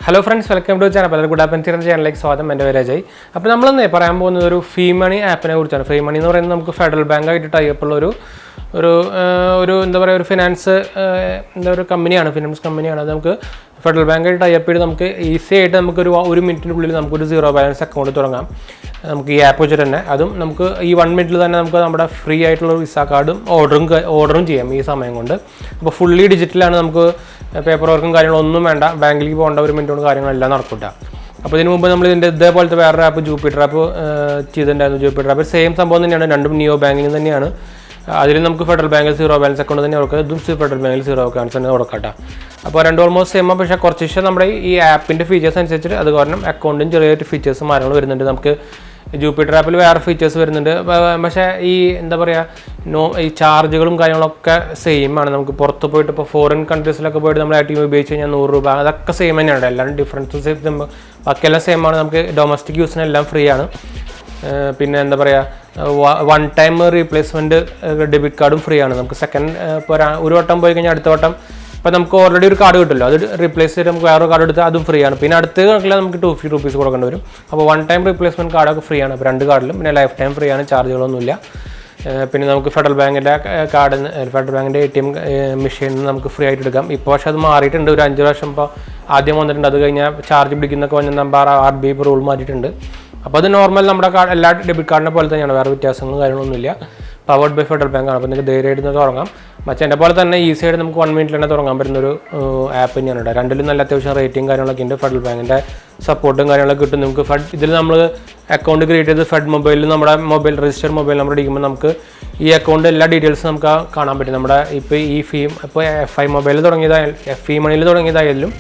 Hello friends, welcome to the channel. 𝙑𝙞𝙙𝙯 സ്വാഗതം. എൻ്റെ പേര് അജയ്. അപ്പോൾ നമ്മൾ പറയാൻ പോകുന്നത് ഒരു 𝙑𝙞𝙙 ആപ്പിനെ കുറിച്ചാണ്. 𝙑𝙞𝙙 എന്ന് പറയുന്നത് നമുക്ക് ഫെഡറൽ ബാങ്ക് ആയിട്ട് ടൈ അപ്പ് ഉള്ള ഒരു എന്താ പറയുക ഒരു ഫിനാൻസ് ഒരു കമ്പനിയാണ്, ഫിനാൻസ് കമ്പനിയാണ്. അത് നമുക്ക് ഫെഡറൽ ബാങ്ക് ആയിട്ട് ടൈ അപ്പ് ചെയ്ത് നമുക്ക് ഈസി ആയിട്ട് നമുക്ക് ഒരു മിനിറ്റിനുള്ളിൽ നമുക്കൊരു സീറോ ബാലൻസ് അക്കൗണ്ട് തുടങ്ങാം. നമുക്ക് ഈ ആപ്പ് വെച്ചിട്ട് തന്നെ അതും നമുക്ക് ഈ 1 മിനിറ്റിൽ തന്നെ നമുക്ക് നമ്മുടെ ഫ്രീ ആയിട്ടുള്ള വിസ കാർഡും ഓർഡറും ചെയ്യാം ഈ സമയം കൊണ്ട്. അപ്പോൾ ഫുള്ളി ഡിജിറ്റലാണ്, നമുക്ക് പേപ്പർ വർക്കും കാര്യങ്ങളൊന്നും വേണ്ട, ബാങ്കിലേക്ക് പോകേണ്ട, 1 മിനിറ്റ് കൊണ്ട് കാര്യങ്ങളെല്ലാം നടക്കില്ല. അപ്പോൾ ഇതിന് മുമ്പ് നമ്മൾ ഇതിൻ്റെ ഇതേപോലത്തെ വേറൊരു ആപ്പ് ജൂപ്പിറ്റർ ആപ്പ് ചെയ്തിട്ടുണ്ടായിരുന്നു. ജൂപ്പിറ്റർ ആപ്പ് സെയിം സംഭവം തന്നെയാണ്, രണ്ടും നിയോ ബാങ്കിങ് തന്നെയാണ്. അതിൽ നമുക്ക് ഫെഡറൽ ബാങ്കിൽ സീറോ ബാലൻസ് അക്കൗണ്ട് തന്നെ കൊടുക്കുക, ഇതും ഫെഡറൽ ബാങ്കിൽ സീറോ ബാലൻസ് തന്നെ കൊടുക്കട്ടെ. അപ്പോൾ രണ്ടും ഓൾമോസ്റ്റ് സെയിം, പക്ഷേ കുറച്ച് നമ്മുടെ ഈ ആപ്പിൻ്റെ ഫീച്ചേഴ്സ് അനുസരിച്ചിട്ട് അത് കാരണം അക്കൗണ്ടും ചെറിയൊരു ഫീച്ചേഴ്സും മാറ്റങ്ങൾ വരുന്നുണ്ട്. നമുക്ക് ജൂപ്പിറ്റർ ആപ്പിൽ വേറെ ഫീച്ചേഴ്സ് വരുന്നുണ്ട്, പക്ഷേ ഈ എന്താ പറയുക ഈ ചാർജുകളും കാര്യങ്ങളൊക്കെ സെയിം ആണ്. നമുക്ക് പുറത്ത് പോയിട്ട് ഇപ്പോൾ ഫോറിൻ കൺട്രീസിലൊക്കെ പോയിട്ട് നമ്മൾ ATM ഉപയോഗിച്ച് കഴിഞ്ഞാൽ 100 രൂപ അതൊക്കെ സെയിം തന്നെയാണ്. എല്ലാവരും ഡിഫറൻസ് ബാക്കിയെല്ലാം സെയിം ആണ്. നമുക്ക് ഡൊമസ്റ്റിക് യൂസിനെല്ലാം ഫ്രീ ആണ്. പിന്നെ എന്താ പറയുക 1 ടൈം റീപ്ലേസ്മെൻറ്റ് ഡെബിറ്റ് കാർഡും ഫ്രീ ആണ്. നമുക്ക് സെക്കൻഡ് ഇപ്പോൾ ഒരു വട്ടം പോയി കഴിഞ്ഞാൽ അടുത്ത വട്ടം ഇപ്പോൾ നമുക്ക് ഓൾറെഡി ഒരു കാർഡ് കിട്ടുമല്ലോ, അത് റീപ്ലേസ് ചെയ്ത് നമുക്ക് വേറൊരു കാർഡ് എടുത്താൽ അതും ഫ്രീ ആണ്. പിന്നെ അടുത്ത കണക്കിൽ നമുക്ക് 250 രൂപീസ് കൊടുക്കേണ്ടി വരും. അപ്പോൾ 1 ടൈം റീപ്ലേസ്മെൻറ്റ് കാർഡൊക്കെ ഫ്രീ ആണ്. അപ്പോൾ 2 കാർഡിലും പിന്നെ ലൈഫ് ടൈം ഫ്രീ ആണ്, ചാർജുകളൊന്നുമില്ല. പിന്നെ നമുക്ക് ഫെഡറൽ ബാങ്കിൻ്റെ കാർഡ്, ഫെഡറൽ ബാങ്കിൻ്റെ ATM മെഷീനിൽ നിന്ന് നമുക്ക് ഫ്രീ ആയിട്ട് എടുക്കാം. ഇപ്പോൾ പക്ഷേ അത് മാറിയിട്ടുണ്ട്, ഒരു 5 വർഷം ഇപ്പോൾ ആദ്യം വന്നിട്ടുണ്ട്. അത് കഴിഞ്ഞാൽ ചാർജ് പിടിക്കുന്നൊക്കെ വന്ന നമ്പർ RBI ഇപ്പോൾ റൂൾ മാറ്റിയിട്ടുണ്ട്. അപ്പോൾ അത് നോർമൽ നമ്മുടെ കാർഡ് എല്ലാ ഡെബിറ്റ് കാർഡിനെ പോലെ തന്നെയാണ്, വേറെ വ്യത്യാസങ്ങളും കാര്യങ്ങളൊന്നുമില്ല. പവർഡ് ബൈ ഫെഡറൽ ബാങ്കാണ്. അപ്പോൾ നിങ്ങൾക്ക് ധൈര്യമായിട്ട് തുടങ്ങാം. മറ്റേ എൻ്റെ പോലെ തന്നെ ഈസി ആയിട്ട് നമുക്ക് 1 മിനിറ്റിൽ തന്നെ തുടങ്ങാൻ പറ്റുന്നൊരു ആപ്പ് തന്നെയാണ് ഇവിടെ. രണ്ടിലും നല്ല അത്യാവശ്യം റേറ്റിംഗ് കാര്യങ്ങളൊക്കെ ഉണ്ട്. ഫെഡറൽ ബാങ്കിൻ്റെ സപ്പോർട്ടും കാര്യങ്ങളൊക്കെ കിട്ടും നമുക്ക്. ഇതിൽ നമ്മൾ അക്കൗണ്ട് ക്രിയേറ്റ് ചെയ്ത് ഫെഡ് മൊബൈലിൽ നമ്മുടെ രജിസ്റ്റർ മൊബൈൽ നമ്പർ അടിക്കുമ്പോൾ നമുക്ക് ഈ അക്കൗണ്ട് എല്ലാ ഡീറ്റെയിൽസും നമുക്ക് കാണാൻ പറ്റും. നമ്മുടെ ഇപ്പോൾ ഈ ഇപ്പോൾ FI മൊബൈലിൽ തുടങ്ങിയതായാലും 𝙑𝙞 തുടങ്ങിയതായാലും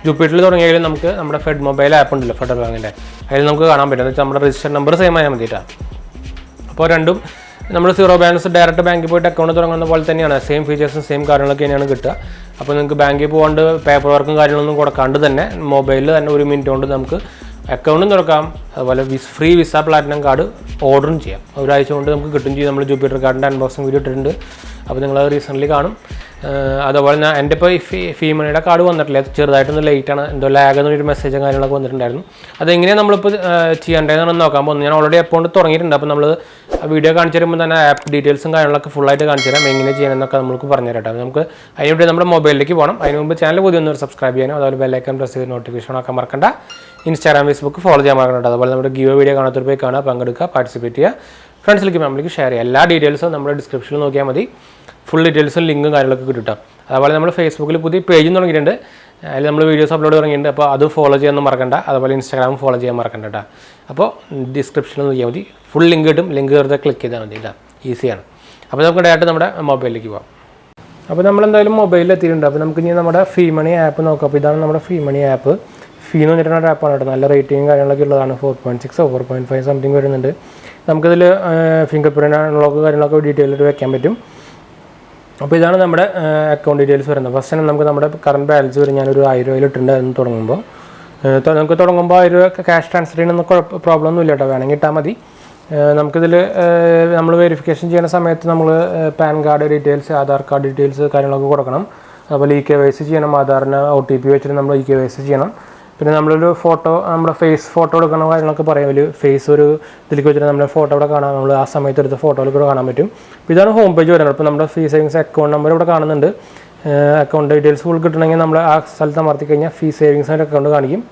ജൂപ്പിറ്ററിൽ തുടങ്ങിയാലും നമുക്ക് നമ്മുടെ ഫെഡ് മൊബൈൽ ആപ്പ് ഉണ്ടല്ലോ ഫെഡറൽ ബാങ്കിൻ്റെ, അതിൽ നമുക്ക് കാണാൻ പറ്റും. എന്ന് വെച്ചാൽ നമ്മുടെ രജിസ്റ്റർ നമ്പർ സെയിം ആയാൽ മതിയിട്ടാണ്. അപ്പോൾ രണ്ടും നമ്മൾ സീറോ ബാലൻസ് ഡയറക്റ്റ് ബാങ്കിൽ പോയിട്ട് അക്കൗണ്ട് തുടങ്ങുന്ന പോലെ തന്നെയാണ്, സെയിം ഫീച്ചേഴ്സും സെയിം കാര്യങ്ങളൊക്കെ തന്നെയാണ് കിട്ടുക. അപ്പോൾ നിങ്ങൾക്ക് ബാങ്കിൽ പോകാണ്ട് പേപ്പർ വർക്കും കാര്യങ്ങളൊന്നും കൊടുക്കാണ്ട് തന്നെ മൊബൈലിൽ തന്നെ 1 മിനിറ്റ് കൊണ്ട് നമുക്ക് അക്കൗണ്ടും തുറക്കാം. അതുപോലെ ഫ്രീ വിസ പ്ലാറ്റിനം കാർഡ് ഓർഡറും ചെയ്യാം. ഒരാഴ്ച കൊണ്ട് നമുക്ക് കിട്ടും ചെയ്യും. നമ്മൾ ജൂപ്പിറ്റർ കാർഡിൻ്റെ അൺബോക്സിംഗ് വീഡിയോ ഇട്ടിട്ടുണ്ട്, അപ്പോൾ നിങ്ങളത് റീസെൻ്റ്ലി കാണും. അതുപോലെ ഞാൻ എൻ്റെ ഇപ്പോൾ ഈ 𝙑𝙞യുടെ കാർഡ് വന്നിട്ടില്ല, ചെറുതായിട്ടൊന്ന് ലേറ്റാണ്, എന്തോ ലാഗ് എന്നൊരു മെസ്സേജും കാര്യങ്ങളൊക്കെ വന്നിട്ടുണ്ടായിരുന്നു. അതെങ്ങനെയാണ് നമ്മളിപ്പോൾ ചെയ്യേണ്ടതെന്ന് നോക്കാൻ പോകുന്നത്. ഞാൻ ഓൾറെഡി അക്കൗണ്ട് തുടങ്ങിയിട്ടുണ്ട്. അപ്പോൾ നമ്മൾ വീഡിയോ കാണിച്ചു തരുമ്പോൾ തന്നെ ആപ്പ് ഡീറ്റെയിൽസും കാര്യങ്ങളൊക്കെ ഫുള്ളായിട്ട് കാണിച്ചു തരാം, എങ്ങനെ ചെയ്യണമെന്നൊക്കെ നമുക്ക് പറഞ്ഞു തരാം. നമുക്ക് അതിനുവേണ്ടി നമ്മുടെ മൊബൈലിലേക്ക് പോകണം. അതിന് മുമ്പ് ചാനൽ പുതിയ ഒന്ന് സബ്സ്ക്രൈബ് ചെയ്യാനും അതുപോലെ ബെല്ലൈക്കൺ പ്രസ് ചെയ്ത് നോട്ടിഫിക്കേഷൻ ആക്കാൻ മറക്കണ്ട. ഇൻസ്റ്റാഗ്രാം ഫേസ്ബുക്ക് ഫോളോ ചെയ്യാൻ മറക്കണ്ട. അതുപോലെ നമ്മുടെ ഗിവ് വീഡിയോ കാണാത്തൊരു പോയി കാണുക, പങ്കെടുക്കുക, പാർട്ടിസിപ്പേറ്റ് ചെയ്യുക, ഫ്രണ്ട്സിലേക്ക് ഫാമിലിക്ക് ഷെയർ ചെയ്യുക. എല്ലാ ഡീറ്റെയിൽസും നമ്മുടെ ഡിസ്ക്രിപ്ഷനിൽ നോക്കിയാൽ മതി. ഫുൾ ഡീറ്റെയിൽസും ലിങ്കും കാര്യങ്ങളൊക്കെ കിട്ടും. അതുപോലെ നമ്മൾ ഫേസ്ബുക്കിൽ പുതിയ പേജും തുടങ്ങിയിട്ടുണ്ട്, അതിൽ നമ്മൾ വീഡിയോസ് അപ്ലോഡ് തുടങ്ങിയിട്ടുണ്ട്. അപ്പോൾ അത് ഫോളോ ചെയ്യാൻ മറക്കണ്ട. അതുപോലെ ഇൻസ്റ്റാഗ്രാം ഫോളോ ചെയ്യാൻ മറക്കണ്ട കേട്ടോ. അപ്പോൾ ഡിസ്ക്രിപ്ഷനിൽ നോക്കിയാൽ മതി, ഫുൾ ലിങ്ക് കിട്ടും. ലിങ്ക് വെറുതെ ക്ലിക്ക് ചെയ്താൽ മതി കേട്ടോ, ഈസിയാണ്. അപ്പോൾ നമുക്ക് ഡയറക്റ്റ് നമ്മുടെ മൊബൈലിലേക്ക് പോകാം. അപ്പോൾ നമ്മളെന്തായാലും മൊബൈലിൽ എത്തിയിട്ടുണ്ട്. അപ്പോൾ നമുക്ക് ഇനി നമ്മുടെ 𝙑𝙞 ആപ്പ് നോക്കാം. അപ്പോൾ ഇതാണ് നമ്മുടെ 𝙑𝙞 ആപ്പ്. ഫീ എന്ന് പറഞ്ഞിട്ടുള്ള ആപ്പാണ് കേട്ടോ, നല്ല റേറ്റിംഗ് കാര്യങ്ങളൊക്കെ ഉള്ളതാണ്. 4.6 4.5 സംതിങ് വരുന്നുണ്ട്. നമുക്കിതിൽ ഫിംഗർ പ്രിൻ്റ് അൺലോക്ക് കാര്യങ്ങളൊക്കെ ഡീറ്റെയിൽ ആയിട്ട് വെക്കാൻ പറ്റും. അപ്പോൾ ഇതാണ് നമ്മുടെ അക്കൗണ്ട് ഡീറ്റെയിൽസ് വരുന്നത്. ഫസ്റ്റ് തന്നെ നമുക്ക് നമ്മുടെ കറണ്ട് ബാലൻസ് വരും. ഞാനൊരു 1000 രൂപയിൽ ഇട്ടുണ്ട്. അതൊന്ന് തുടങ്ങുമ്പോൾ നമുക്ക് 1000 രൂപ ക്യാഷ് ട്രാൻസ്ഫർ ചെയ്യണമെന്ന് പ്രോബ്ലം ഒന്നും ഇല്ല കേട്ടോ, വേണമെങ്കിൽ ഇട്ടാൽ മതി. നമുക്കിതിൽ നമ്മൾ വെരിഫിക്കേഷൻ ചെയ്യുന്ന സമയത്ത് നമ്മൾ pan card details, Aadhaar card details കാര്യങ്ങളൊക്കെ കൊടുക്കണം. അതുപോലെ KYC ചെയ്യണം. ആധാറിന് OTP വെച്ചിട്ട് നമ്മൾ KYC ചെയ്യണം. പിന്നെ നമ്മളൊരു ഫോട്ടോ, നമ്മുടെ ഫേസ് ഫോട്ടോ എടുക്കുന്ന കാര്യങ്ങളൊക്കെ പറയാം. ഒരു ഫേസ് ഒരു ഇതിലേക്ക് വെച്ചിട്ട് നമ്മുടെ ഫോട്ടോ ഇവിടെ കാണാം. നമ്മൾ ആ സമയത്ത് എടുത്ത ഫോട്ടോയിൽ കൂടെ കാണാൻ പറ്റും. അപ്പോൾ ഇതാണ് ഹോം പേജ് വരുന്നത്. അപ്പോൾ നമ്മുടെ ഫീ സേവിങ്സ് അക്കൗണ്ട് നമ്പർ ഇവിടെ കാണുന്നുണ്ട്. അക്കൗണ്ട് ഡീറ്റെയിൽസ് ഫുൾ കിട്ടണമെങ്കിൽ നമ്മൾ ആ സ്ഥലത്ത് അമർത്തി കഴിഞ്ഞാൽ ഫീ സേവിങ്സിൻ്റെ അക്കൗണ്ട് കാണിക്കും.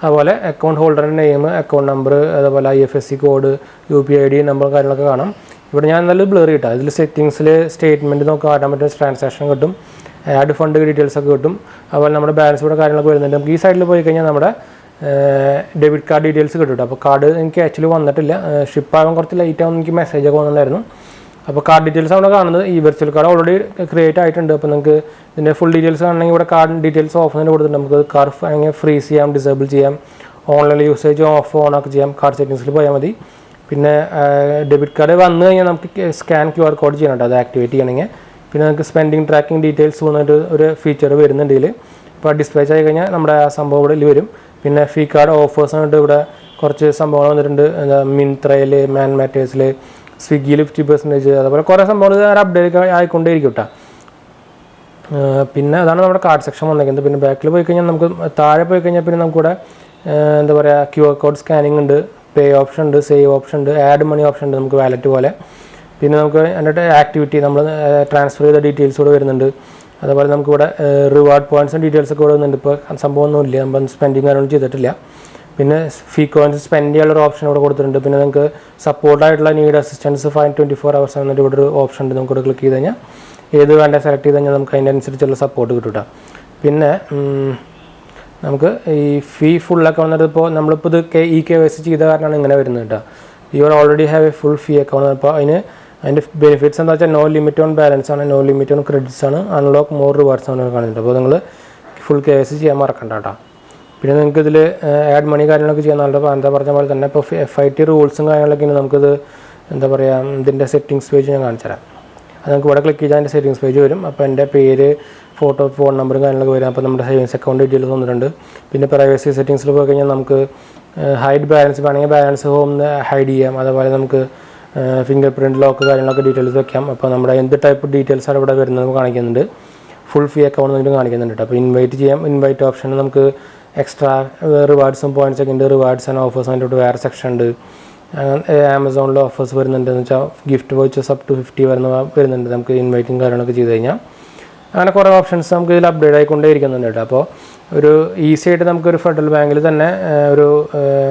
അതുപോലെ അക്കൗണ്ട് ഹോൾഡറിൻ്റെ നെയിം, അക്കൗണ്ട് നമ്പർ, അതുപോലെ IFSC കോഡ്, UPI നമ്പർ കാര്യങ്ങളൊക്കെ കാണാം. ഇവിടെ ഞാൻ നല്ല ബ്ലർ കിട്ടാം. ഇതിൽ സെറ്റിങ്സിൽ സ്റ്റേറ്റ്മെൻറ്റ് നമുക്ക് കാട്ടാൻ പറ്റും, ട്രാൻസാക്ഷൻ കിട്ടും, ആഡ് ഫണ്ട് ഡീറ്റെയിൽസ് ഒക്കെ കിട്ടും. അതുപോലെ നമ്മുടെ ബാലൻസ് ഇവിടെ കാര്യങ്ങളൊക്കെ വരുന്നുണ്ട്. നമുക്ക് ഈ സൈഡിൽ പോയി കഴിഞ്ഞാൽ നമ്മുടെ ഡെബിറ്റ് കാർഡ് ഡീറ്റെയിൽസ് കിട്ടും. അപ്പോൾ കാർഡ് എനിക്ക് ആക്ച്വലി വന്നിട്ടില്ല, ഷിപ്പാകാൻ കുറച്ച് ലേറ്റ് ആകുമ്പോൾ എനിക്ക് മെസ്സേജൊക്കെ വന്നിട്ടുണ്ടായിരുന്നു. അപ്പോൾ കാർഡ് ഡീറ്റെയിൽസ് അവിടെ കാണുന്നത്. ഈ വെർച്വൽ കാർഡ് ഓൾറെഡി ക്രിയേറ്റ് ആയിട്ടുണ്ട്. അപ്പോൾ നിങ്ങൾക്ക് ഇതിൻ്റെ ഫുൾ ഡീറ്റെയിൽസ് കാണണമെങ്കിൽ ഇവിടെ കാർഡ് ഡീറ്റെയിൽസ് ഓഫ് തന്നെ കൊടുത്തിട്ടുണ്ട്. നമുക്ക് കാർഡ് അങ്ങനെ ഫ്രീസ് ചെയ്യാം, ഡിസേബിൾ ചെയ്യാം, ഓൺലൈൻ യൂസേജ് ഓൺ ആക്കി ചെയ്യാം. കാർഡ് സെറ്റിങ്സിൽ പോയാൽ മതി. പിന്നെ ഡെബിറ്റ് കാർഡ് വന്നു കഴിഞ്ഞാൽ നമുക്ക് സ്കാൻ QR കോഡ് ചെയ്യണം, അത് ആക്ടിവേറ്റ് ചെയ്യണമെങ്കിൽ. പിന്നെ നമുക്ക് സ്പെൻഡിങ് ട്രാക്കിംഗ് ഡീറ്റെയിൽസ് വന്നിട്ട് ഒരു ഫീച്ചർ വരുന്നുണ്ട് ഇതിൽ. അപ്പോൾ ഡിസ്പ്ലേ ചെയ്ത് കഴിഞ്ഞാൽ നമ്മുടെ ആ സംഭവം ഇവിടെ വരും. പിന്നെ ഫീ കാർഡ് ഓഫേഴ്സ് ആയിട്ട് ഇവിടെ കുറച്ച് സംഭവങ്ങൾ വന്നിട്ടുണ്ട്. മിന്ത്രയിൽ, മാൻ മാറ്റേഴ്സിൽ, സ്വിഗ്ഗിയിൽ 50%, അതുപോലെ കുറേ സംഭവങ്ങൾ അപ്ഡേറ്റ് ആയിക്കൊണ്ടേയിരിക്കും കേട്ടോ. പിന്നെ അതാണ് നമ്മുടെ കാർഡ് സെക്ഷൻ വന്നിരിക്കുന്നത്. പിന്നെ ബാക്കിൽ പോയി കഴിഞ്ഞാൽ നമുക്ക് താഴെ പോയി കഴിഞ്ഞാൽ പിന്നെ നമുക്കിവിടെ എന്താ പറയുക QR കോഡ് സ്കാനിങ് ഉണ്ട്, പേ ഓപ്ഷൻ ഉണ്ട്, സേവ് ഓപ്ഷൻ ഉണ്ട്, ആഡ് മണി ഓപ്ഷൻ ഉണ്ട് നമുക്ക് വാലറ്റ് പോലെ. പിന്നെ നമുക്ക് അതിൻ്റെ ആക്ടിവിറ്റി നമ്മൾ ട്രാൻസ്ഫർ ചെയ്ത ഡീറ്റെയിൽസ് കൂടെ വരുന്നുണ്ട്. അതുപോലെ നമുക്കിവിടെ റിവാർഡ് പോയിൻറ്റ്സും ഡീറ്റെയിൽസൊക്കെ ഇവിടെ വരുന്നുണ്ട്. ഇപ്പോൾ സംഭവമൊന്നുമില്ല, നമ്മൾ സ്പെൻഡിങ് കാര്യങ്ങളൊന്നും ചെയ്തിട്ടില്ല. പിന്നെ ഫീ കോയിൻസ് സ്പെൻഡ് ചെയ്യാനുള്ള ഓപ്ഷൻ ഇവിടെ കൊടുത്തിട്ടുണ്ട്. പിന്നെ നിങ്ങൾക്ക് സപ്പോർട്ടായിട്ടുള്ള നീഡ് അസിസ്റ്റൻസ് 524 hours എന്നിട്ട് ഇവിടെ ഒരു ഓപ്ഷൻ ഉണ്ട്. നമുക്കിവിടെ ക്ലിക്ക് ചെയ്ത് കഴിഞ്ഞാൽ ഏത് വേണ്ട സെലക്ട് ചെയ്ത് കഴിഞ്ഞാൽ നമുക്ക് അതിനനുസരിച്ചുള്ള സപ്പോർട്ട് കിട്ടും കേട്ടോ. പിന്നെ നമുക്ക് ഈ ഫീ ഫുള്ളൊക്കെ വന്നിട്ട് ഇപ്പോൾ നമ്മളിപ്പോൾ ഇത് KYC ചെയ്ത കാരണമാണ് ഇങ്ങനെ വരുന്നത് കേട്ടോ. You are already have A full fee account. അപ്പോൾ അതിൻ്റെ ബെനിഫിറ്റ്സ് എന്താ വെച്ചാൽ നോ ലിമിറ്റ് ഓൺ ബാലൻസ് ആണ്, നോ ലിമിറ്റ് ഓൺ ക്രെഡിറ്റ്സ് ആണ്, അൺലോക്ക് മോർ റിവാർഡ്സ് ആണ് കാണുന്നുണ്ട്. അപ്പോൾ നിങ്ങൾ ഫുൾ KYC ചെയ്യാൻ മറക്കണ്ട കേട്ടോ. പിന്നെ നിങ്ങൾക്ക് ഇതിൽ ആഡ് മണി കാര്യങ്ങളൊക്കെ ചെയ്യാൻ നല്ല എന്താ പറഞ്ഞ പോലെ തന്നെ ഇപ്പോൾ FIT റൂൾസും കാര്യങ്ങളൊക്കെ നമുക്കിത് എന്താ പറയുക ഇതിൻ്റെ സെറ്റിങ്സ് പേജ് ഞാൻ കാണിച്ചു തരാം. അത് നമുക്ക് ഇവിടെ ക്ലിക്ക് ചെയ്താൽ അതിൻ്റെ സെറ്റിങ്സ് പേജ് വരും. അപ്പോൾ എൻ്റെ പേര്, ഫോട്ടോ, ഫോൺ നമ്പറും കാര്യങ്ങളൊക്കെ വരും. അപ്പോൾ നമ്മുടെ സേവിങ്സ് അക്കൗണ്ട് ഡീറ്റെയിൽസ് വന്നിട്ടുണ്ട്. പിന്നെ പ്രൈവസി സെറ്റിങ്സിൽ പോയി കഴിഞ്ഞാൽ നമുക്ക് ഹൈഡ് ബാലൻസ് വേണമെങ്കിൽ ബാലൻസ് ഹോം ഹൈഡ് ചെയ്യാം. അതുപോലെ നമുക്ക് ഫിംഗർ പ്രിൻറ്റ് ലോക്ക് കാര്യങ്ങളൊക്കെ ഡീറ്റെയിൽസ് വെക്കാം. അപ്പോൾ നമ്മുടെ എന്ത് ടൈപ്പ് ഡീറ്റെയിൽസാണ് ഇവിടെ വരുന്നത് നമുക്ക് കാണിക്കുന്നുണ്ട്. ഫുൾ ഫീ അക്കൗണ്ട് എന്നിട്ട് കാണിക്കുന്നുണ്ട്. അപ്പോൾ ഇൻവൈറ്റ് ചെയ്യാം. ഇൻവൈറ്റ് ഓപ്ഷൻ നമുക്ക് എക്സ്ട്രാ റിവാർഡ്സും പോയിൻറ്റ്സ് ഒക്കെ ഉണ്ട്. റിവാർഡ്സ് ആൻഡ് ഓഫേഴ്സ് അതിൻ്റെ വേറെ സെക്ഷൻ ഉണ്ട്. ആമസോണിൽ ഓഫേഴ്സ് വരുന്നുണ്ട് എന്ന് വെച്ചാൽ ഗിഫ്റ്റ് വൗച്ചേഴ്സ് അപ് ടു 50 വരുന്നുണ്ട് നമുക്ക് ഇൻവൈറ്റിങ് കാര്യങ്ങളൊക്കെ ചെയ്ത് കഴിഞ്ഞാൽ. അങ്ങനെ കുറേ ഓപ്ഷൻസ് നമുക്ക് ഇതിൽ അപ്ഡേറ്റ് ആയിക്കൊണ്ടേ ഇരിക്കുന്നുണ്ട് കേട്ടോ. അപ്പോൾ ഒരു ഈസി ആയിട്ട് നമുക്കൊരു ഫെഡറൽ ബാങ്കിൽ തന്നെ ഒരു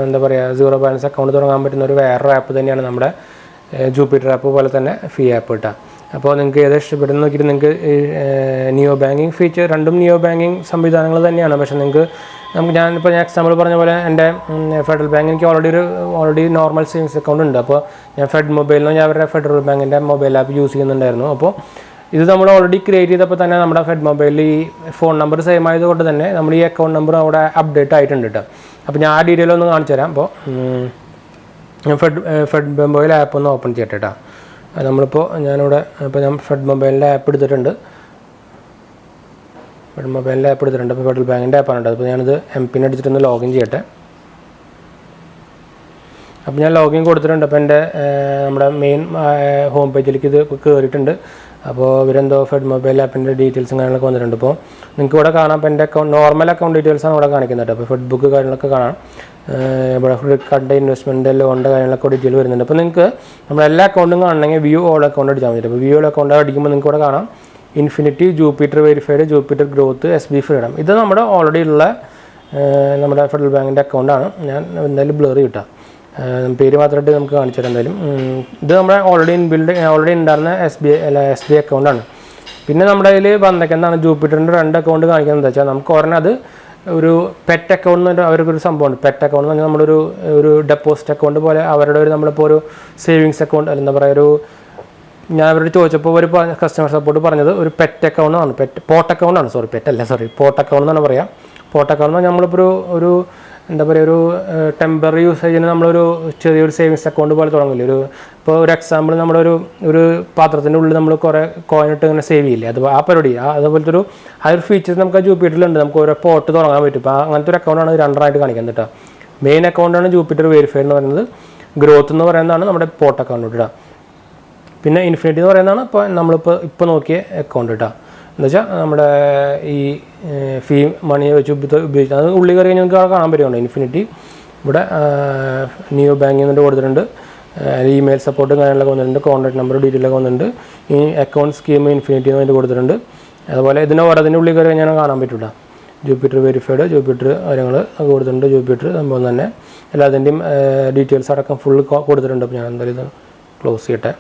എന്താ പറയുക സീറോ ബാലൻസ് അക്കൗണ്ട് തുടങ്ങാൻ പറ്റുന്ന ഒരു വേറൊരു ആപ്പ് തന്നെയാണ് നമ്മുടെ ജൂപ്പിറ്റർ ആപ്പ് പോലെ തന്നെ ഫീ ആപ്പ് കിട്ടുക. അപ്പോൾ നിങ്ങൾക്ക് ഏത് ഇഷ്ടപ്പെടുന്ന നോക്കിയിട്ട് നിങ്ങൾക്ക് നിയോ ബാങ്കിങ് ഫീച്ചർ, രണ്ടും നിയോ ബാങ്കിങ് സംവിധാനങ്ങൾ തന്നെയാണ്. പക്ഷേ നിങ്ങൾക്ക് ഞാനിപ്പോൾ ഞാൻ എക്സാമ്പിൾ പറഞ്ഞ പോലെ എൻ്റെ ഫെഡറൽ ബാങ്ക് എനിക്ക് ഓൾറെഡി നോർമൽ സേവിങ്സ് അക്കൗണ്ട് ഉണ്ട്. അപ്പോൾ ഞാൻ മൊബൈലിൽ ഞാൻ അവരുടെ ഫെഡറൽ ബാങ്കിൻ്റെ മൊബൈൽ ആപ്പ് യൂസ് ചെയ്യുന്നുണ്ടായിരുന്നു. അപ്പോൾ ഇത് നമ്മൾ ഓൾറെഡി ക്രിയേറ്റ് ചെയ്തപ്പോൾ തന്നെ നമ്മുടെ മൊബൈലിൽ ഈ ഫോൺ നമ്പർ സെയിം ആയതുകൊണ്ട് തന്നെ നമ്മൾ ഈ അക്കൗണ്ട് നമ്പർ അവിടെ അപ്ഡേറ്റ് ആയിട്ടുണ്ട് കേട്ടോ. അപ്പോൾ ഞാൻ ആ ഡീറ്റെയിൽ ഒന്ന് കാണിച്ചു തരാം. അപ്പോൾ ഞാൻ മൊബൈൽ ആപ്പ് ഒന്ന് ഓപ്പൺ ചെയ്യട്ടെ കേട്ടോ. നമ്മളിപ്പോൾ ഞാനിവിടെ ഇപ്പോൾ ഞാൻ മൊബൈലിൻ്റെ ആപ്പ് എടുത്തിട്ടുണ്ട്. മൊബൈലിൻ്റെ ആപ്പ് എടുത്തിട്ടുണ്ട്. അപ്പോൾ ഫെഡറൽ ബാങ്കിൻ്റെ ആപ്പാണ് കേട്ടോ. അപ്പോൾ ഞാനിത് MPN അടിച്ചിട്ടൊന്ന് ലോഗിൻ ചെയ്യട്ടെ. അപ്പോൾ ഞാൻ ലോഗിൻ കൊടുത്തിട്ടുണ്ട്. അപ്പോൾ എൻ്റെ നമ്മുടെ മെയിൻ ഹോം പേജിലേക്ക് ഇത് കയറിയിട്ടുണ്ട്. അപ്പോൾ ഇവരെന്തോ മൊബൈൽ ആപ്പിൻ്റെ ഡീറ്റെയിൽസും കാര്യങ്ങളൊക്കെ വന്നിട്ടുണ്ട്. അപ്പോൾ നിങ്ങൾക്ക് ഇവിടെ കാണാം. അപ്പോൾ എൻ്റെ അക്കൗണ്ട് നോർമൽ അക്കൗണ്ട് ഡീറ്റെയിൽസാണ് ഇവിടെ കാണിക്കുന്നത്. അപ്പോൾ ഫെഡ് ബുക്ക് കാര്യങ്ങളൊക്കെ കാണാം. ഇവിടെ ക്രെഡിറ്റ് കാർഡിൻ്റെ ഇൻവെസ്റ്റ്മെൻറ്റ് ലോണിൻ്റെ കാര്യങ്ങളൊക്കെ ഡീറ്റെയിൽ വരുന്നുണ്ട്. അപ്പോൾ നിങ്ങൾക്ക് നമ്മുടെ എല്ലാ അക്കൗണ്ടും കാണണമെങ്കിൽ വ്യൂ ഓൾ അക്കൗണ്ട് അടിച്ചാൽ മതി. അപ്പോൾ വ്യൂ ഓൾ അക്കൗണ്ട് അടിക്കുമ്പോൾ നിങ്ങൾക്ക് ഇവിടെ കാണാം infinity, Jupiter verified, Jupiter growth, SB freedom. ഇത് നമ്മുടെ ഓൾറെഡി ഉള്ള നമ്മുടെ ഫെഡറൽ ബാങ്കിൻ്റെ അക്കൗണ്ടാണ്. ഞാൻ എന്തായാലും ബ്ലർ കിട്ടാം, പേര് മാത്രമായിട്ട് നമുക്ക് കാണിച്ചു തരാം. എന്തായാലും ഇത് നമ്മുടെ ഓൾറെഡി ഉണ്ടായിരുന്ന SB അക്കൗണ്ടാണ്. പിന്നെ നമ്മുടെ അതിൽ വന്നേക്കുന്നതാണ് ജൂപ്പിറ്ററിൻ്റെ 2 അക്കൗണ്ട് കാണിക്കുന്നത്. എന്താ വെച്ചാൽ നമുക്ക് ഒരെണ്ണം അത് ഒരു പെറ്റ് അക്കൗണ്ട് എന്ന് അവർക്കൊരു സംഭവമുണ്ട്. പെറ്റ് അക്കൗണ്ട് എന്ന് പറഞ്ഞാൽ നമ്മളൊരു ഡെപ്പോസിറ്റ് അക്കൗണ്ട് പോലെ അവരുടെ നമ്മളിപ്പോൾ ഒരു സേവിങ്സ് അക്കൗണ്ട് എന്താ പറയുക ഞാൻ അവരോട് ചോദിച്ചപ്പോൾ ഒരു കസ്റ്റമർ സപ്പോർട്ട് പറഞ്ഞത് ഒരു പെറ്റ് അക്കൗണ്ടാണ്, പോട്ട് അക്കൗണ്ടാണ്. പോട്ട് അക്കൗണ്ട് എന്നാണ് പറയുക. പോട്ട് അക്കൗണ്ട് എന്ന് പറഞ്ഞാൽ നമ്മളിപ്പോൾ ഒരു എന്താ പറയുക ഒരു ടെമ്പററി യൂസേജിന് നമ്മളൊരു ചെറിയൊരു സേവിങ്സ് അക്കൗണ്ട് പോലെ തുടങ്ങില്ല. ഇപ്പോൾ ഒരു എക്സാമ്പിൾ നമ്മുടെ ഒരു പാത്രത്തിൻ്റെ ഉള്ളിൽ നമ്മൾ കുറേ കോയിനിട്ട് ഇങ്ങനെ സേവ് ചെയ്യില്ലേ, അത് ആ പരിപാടി അതുപോലത്തെ ആ ഒരു ഫീച്ചേഴ്സ് നമുക്ക് ആ ജൂപ്പിറ്ററിലുണ്ട്. നമുക്ക് ഓരോ പോട്ട് തുടങ്ങാൻ പറ്റും. അപ്പോൾ അങ്ങനത്തെ ഒരു അക്കൗണ്ടാണ് രണ്ടായിട്ട് കാണിക്കുന്നത് കേട്ടോ. മെയിൻ അക്കൗണ്ടാണ് ജൂപ്പിറ്റർ വെരിഫൈഡ് എന്ന് പറയുന്നത്. ഗ്രോത്ത് എന്ന് പറയുന്നതാണ് നമ്മുടെ പോട്ട് അക്കൗണ്ട് കേട്ടോ. പിന്നെ ഇൻഫിനിറ്റി എന്ന് പറയുന്നതാണ് ഇപ്പോൾ നോക്കിയ അക്കൗണ്ട് കേട്ടോ. എന്ന് വെച്ചാൽ നമ്മുടെ ഈ ഫീ മണി വെച്ച് ഉപയോഗിക്കുന്നത് അത് ഉള്ളിൽ കയറി കഴിഞ്ഞാൽ നിങ്ങൾക്ക് കാണാൻ പറ്റുന്നുണ്ട്. ഇൻഫിനിറ്റി ഇവിടെ നിയോ ബാങ്കിങ് എന്നിട്ട് കൊടുത്തിട്ടുണ്ട്. ഇമെയിൽ സപ്പോർട്ടും കാര്യങ്ങളൊക്കെ വന്നിട്ടുണ്ട്. കോൺടാക്ട് നമ്പർ ഡീറ്റെയിലൊക്കെ വന്നിട്ടുണ്ട്. ഈ അക്കൗണ്ട് സ്കീം ഇൻഫിനിറ്റി എന്ന് കൊടുത്തിട്ടുണ്ട്. അതുപോലെ ഇതിൻ്റെ ഉള്ളിൽ കയറി കഴിഞ്ഞാൽ കാണാൻ പറ്റില്ല. ജൂപ്പിറ്റർ വെരിഫൈഡ്, ജൂപ്പിറ്റർ കാര്യങ്ങൾ കൊടുത്തിട്ടുണ്ട്. ജൂപ്പിറ്റർ സംഭവം തന്നെ എല്ലാത്തിൻ്റെയും ഡീറ്റെയിൽസ് അടക്കം ഫുൾ കൊടുത്തിട്ടുണ്ട്. അപ്പോൾ ഞാൻ എന്തായാലും ഇത് ക്ലോസ് ചെയ്യട്ടെ.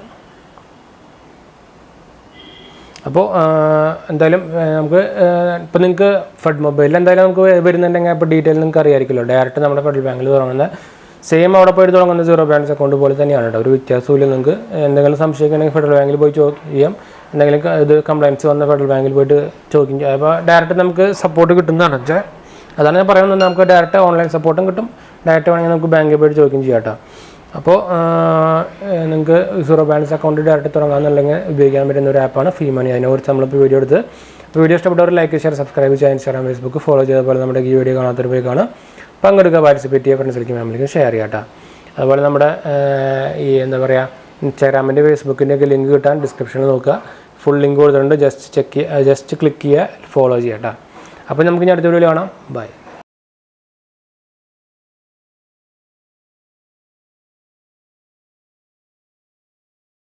അപ്പോൾ എന്തായാലും നമുക്ക് ഇപ്പോൾ നിങ്ങൾക്ക് ഫെഡ് മൊബൈലിൽ എന്തായാലും നമുക്ക് വരുന്നുണ്ടെങ്കിൽ അപ്പോൾ ഡീറ്റെയിൽ നിങ്ങൾക്ക് അറിയാമായിരിക്കുമല്ലോ. ഡയറക്റ്റ് നമ്മുടെ ഫെഡറൽ ബാങ്കിൽ തുടങ്ങുന്ന സെയിം അവിടെ പോയിട്ട് തുടങ്ങുന്ന സീറോ ബാലൻസ് അക്കൗണ്ട് പോലെ തന്നെയാണ് കേട്ടോ. ഒരു വ്യത്യാസമില്ല. നിങ്ങൾക്ക് എന്തെങ്കിലും സംശയിക്കണമെങ്കിൽ ഫെഡറൽ ബാങ്കിൽ പോയി ചെയ്യാം. എന്തെങ്കിലും ഇത് കംപ്ലയിൻറ്റ്സ് വന്ന ഫെഡറൽ ബാങ്കിൽ പോയിട്ട് ചോദിക്കും ചെയ്യാം. അപ്പോൾ ഡയറക്റ്റ് നമുക്ക് സപ്പോർട്ട് കിട്ടുന്നതാണ് വെച്ചാൽ അതാണ് ഞാൻ പറയുന്നത്. നമുക്ക് ഡയറക്റ്റ് ഓൺലൈൻ സപ്പോർട്ടും കിട്ടും. ഡയറക്റ്റ് വേണമെങ്കിൽ നമുക്ക് ബാങ്കിൽ പോയിട്ട് ചോദിക്കും ചെയ്യാം കേട്ടോ. അപ്പോൾ നിങ്ങൾക്ക് സീറോ ബാലൻസ് അക്കൗണ്ട് ഡയറക്റ്റ് തുടങ്ങാമെന്നുണ്ടെങ്കിൽ ഉപയോഗിക്കാൻ പറ്റുന്ന ഒരു ആപ്പാണ് ഫീ മണി. അതിനെക്കുറിച്ച് നമ്മളിപ്പോൾ വീഡിയോ എടുത്ത് വീഡിയോ ഇഷ്ടപ്പെട്ടവർ ലൈക്ക്, ഷെയർ, സബ്സ്ക്രൈബ് ചെയ്യാൻ ഇൻസ്റ്റാഗ്രാം, ഫേസ്ബുക്ക് ഫോളോ ചെയ്ത പോലെ നമ്മുടെ ഈ വീഡിയോ കാണാത്തൊരു പോയി കാണാം. പങ്കെടുക്കുക, പാർട്ടിസിപ്പേറ്റ് ചെയ്യുക, ഫ്രണ്ട്സിലേക്ക് ഫാമിലിക്ക് ഷെയർ ചെയ്യാം കേട്ടോ. അതുപോലെ നമ്മുടെ ഈ എന്താ പറയുക ഇൻസ്റ്റാഗ്രാമിൻ്റെ ഫേസ്ബുക്കിൻ്റെയൊക്കെ ലിങ്ക് കിട്ടാൻ ഡിസ്ക്രിപ്ഷനിൽ നോക്കുക. ഫുൾ ലിങ്ക് കൊടുത്തിട്ടുണ്ട്, ജസ്റ്റ് ചെക്ക് ചെയ്യുക, ജസ്റ്റ് ക്ലിക്ക് ചെയ്യുക, ഫോളോ ചെയ്യുക കേട്ടോ. അപ്പോൾ നമുക്ക് ഇനി അടുത്ത വീഡിയോയിൽ കാണാം. ബൈ.